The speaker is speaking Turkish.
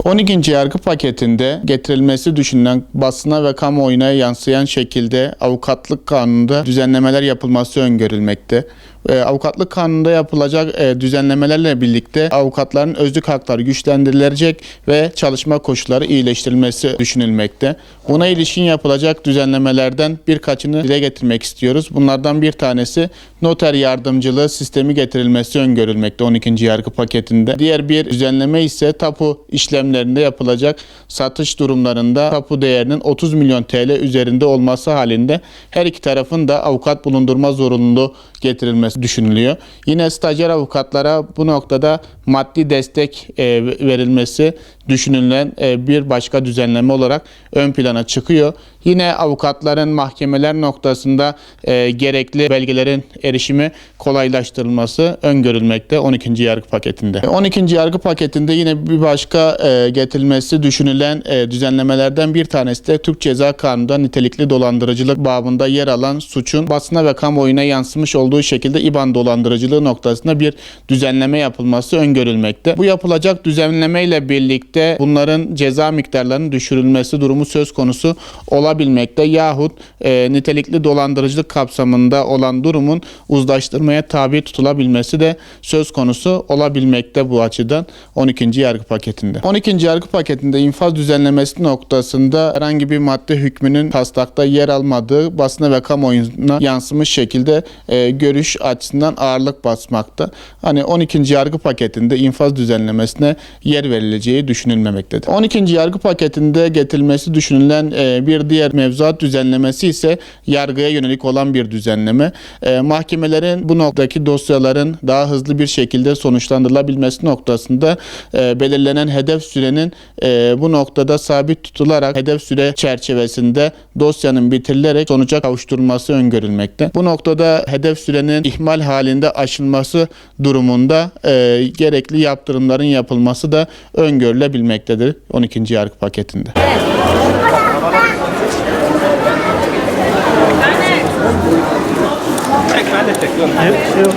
...12. yargı paketinde getirilmesi düşünülen basına ve kamuoyuna yansıyan şekilde avukatlık kanununda düzenlemeler yapılması öngörülmekte. Avukatlık kanununda yapılacak düzenlemelerle birlikte avukatların özlük hakları güçlendirilecek ve çalışma koşulları iyileştirilmesi düşünülmekte. Buna ilişkin yapılacak düzenlemelerden birkaçını dile getirmek istiyoruz. Bunlardan bir tanesi noter yardımcılığı sistemi getirilmesi öngörülmekte 12. yargı paketinde. Diğer bir düzenleme ise tapu işlemlerinde yapılacak satış durumlarında tapu değerinin 30 milyon TL üzerinde olması halinde her iki tarafın da avukat bulundurma zorunluluğu getirilmesi düşünülüyor. Yine stajyer avukatlara bu noktada maddi destek verilmesi düşünülen bir başka düzenleme olarak ön plana çıkıyor. Yine avukatların mahkemeler noktasında gerekli belgelerin erişimi kolaylaştırılması öngörülmekte 12. yargı paketinde. 12. yargı paketinde yine bir başka getirilmesi düşünülen düzenlemelerden bir tanesi de Türk Ceza Kanunu'nda nitelikli dolandırıcılık babında yer alan suçun basına ve kamuoyuna yansımış olduğu şekilde IBAN dolandırıcılığı noktasında bir düzenleme yapılması öngörülmekte. Bu yapılacak düzenleme ile birlikte bunların ceza miktarlarının düşürülmesi durumu söz konusu olabilmekte yahut nitelikli dolandırıcılık kapsamında olan durumun uzlaştırmaya tabi tutulabilmesi de söz konusu olabilmekte bu açıdan 12. yargı paketinde. 12. yargı paketinde infaz düzenlemesi noktasında herhangi bir madde hükmünün taslakta yer almadığı basına ve kamuoyuna yansımış şekilde görüş açısından ağırlık basmakta. Hani 12. yargı paketinde infaz düzenlemesine yer verileceği düşünülmemektedir. 12. yargı paketinde getirilmesi düşünülen bir diğer mevzuat düzenlemesi ise yargıya yönelik olan bir düzenleme. Mahkemelerin bu noktadaki dosyaların daha hızlı bir şekilde sonuçlandırılabilmesi noktasında belirlenen hedef sürenin bu noktada sabit tutularak hedef süre çerçevesinde dosyanın bitirilerek sonuca kavuşturulması öngörülmekte. Bu noktada hedef sürenin ihmal halinde aşılması durumunda gerekli yaptırımların yapılması da öngörülebilmektedir 12. yargı paketinde. Ben de çekiyorum.